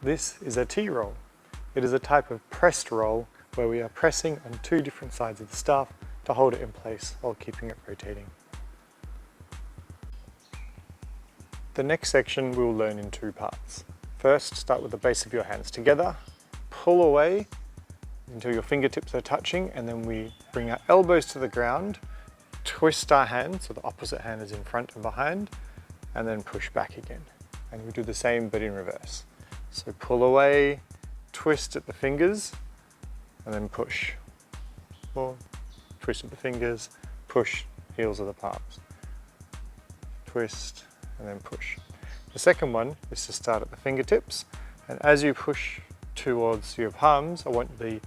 This is a tea roll. It is a type of pressed roll where we are pressing on two different sides of the staff to hold it in place while keeping it rotating. The next section we will learn in two parts. First, start with the base of your hands together, pull away until your fingertips are touching, and then we bring our elbows to the ground, twist our hands so the opposite hand is in front and behind, and then push back again. And we do the same but in reverse. So pull away, twist at the fingers, and then push. Or twist at the fingers, push, heels of the palms. Twist, and then push. The second one is to start at the fingertips, and as you push towards your palms, I want the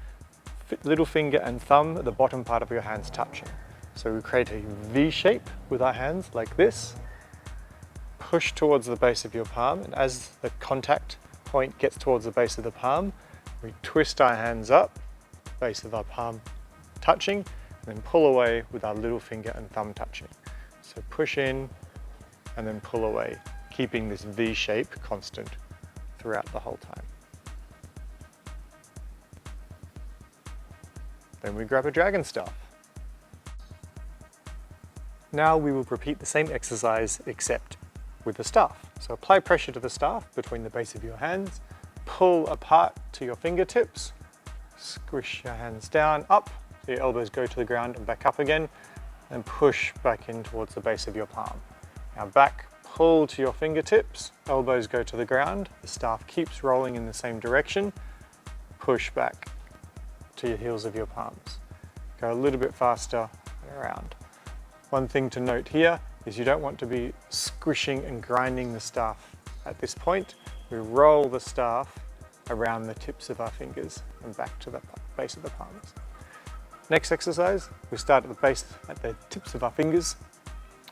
little finger and thumb at the bottom part of your hands touching. So we create a V shape with our hands like this, push towards the base of your palm, and as the contact point gets towards the base of the palm, we twist our hands up, base of our palm touching, and then pull away with our little finger and thumb touching. So push in and then pull away, keeping this V shape constant throughout the whole time. Then we grab a DragonStaff. Now we will repeat the same exercise except with the staff. So apply pressure to the staff between the base of your hands, pull apart to your fingertips, squish your hands down, up, so your elbows go to the ground and back up again, and push back in towards the base of your palm. Now back, pull to your fingertips, elbows go to the ground, the staff keeps rolling in the same direction, push back to your heels of your palms. Go a little bit faster and around. One thing to note here is you don't want to be squishing and grinding the staff at this point. We roll the staff around the tips of our fingers and back to the base of the palms. Next exercise, we start at the base, at the tips of our fingers,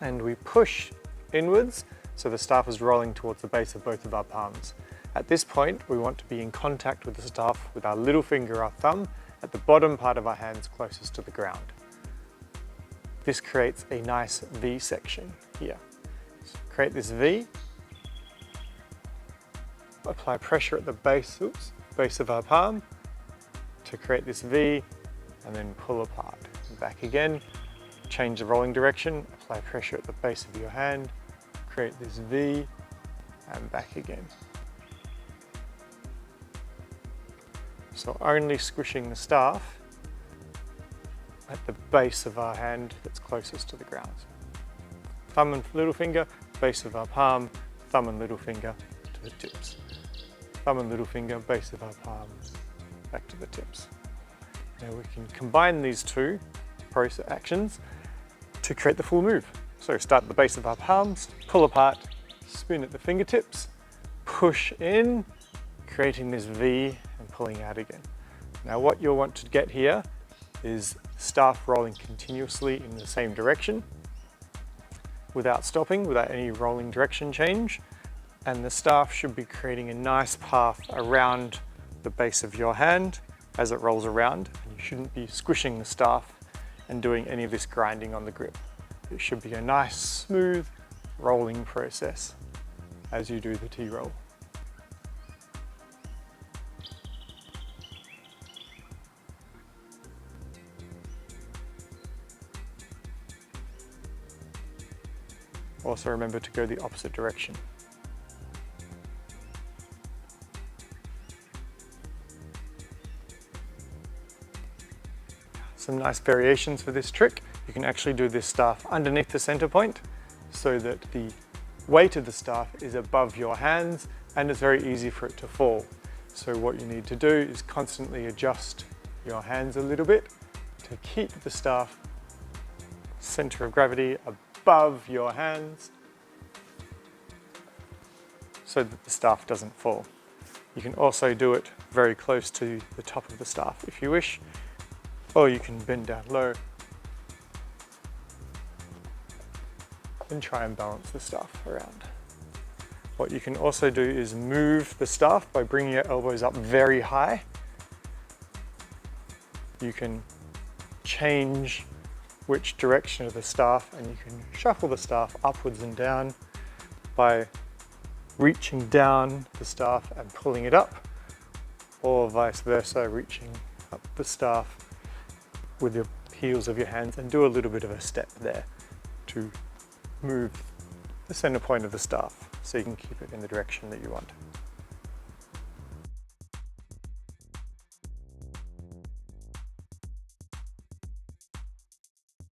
and we push inwards so the staff is rolling towards the base of both of our palms. At this point, we want to be in contact with the staff with our little finger, our thumb, at the bottom part of our hands closest to the ground. This creates a nice V section here. So create this V, apply pressure at the base of our palm to create this V, and then pull apart. And back again, change the rolling direction, apply pressure at the base of your hand, create this V, and back again. So only squishing the staff at the base of our hand that's closest to the ground. Thumb and little finger, base of our palm, thumb and little finger to the tips. Thumb and little finger, base of our palm, back to the tips. Now we can combine these two process actions to create the full move. So start at the base of our palms, pull apart, spin at the fingertips, push in, creating this V and pulling out again. Now what you'll want to get here is staff rolling continuously in the same direction without stopping, without any rolling direction change. And the staff should be creating a nice path around the base of your hand as it rolls around. And you shouldn't be squishing the staff and doing any of this grinding on the grip. It should be a nice, smooth, rolling process as you do the tea roll. Also remember to go the opposite direction. Some nice variations for this trick. You can actually do this staff underneath the center point so that the weight of the staff is above your hands and it's very easy for it to fall. So what you need to do is constantly adjust your hands a little bit to keep the staff center of gravity above your hands so that the staff doesn't fall. You can also do it very close to the top of the staff if you wish, or you can bend down low and try and balance the staff around. What you can also do is move the staff by bringing your elbows up very high. You can change which direction of the staff, and you can shuffle the staff upwards and down by reaching down the staff and pulling it up, or vice versa, reaching up the staff with the heels of your hands, and do a little bit of a step there to move the center point of the staff so you can keep it in the direction that you want.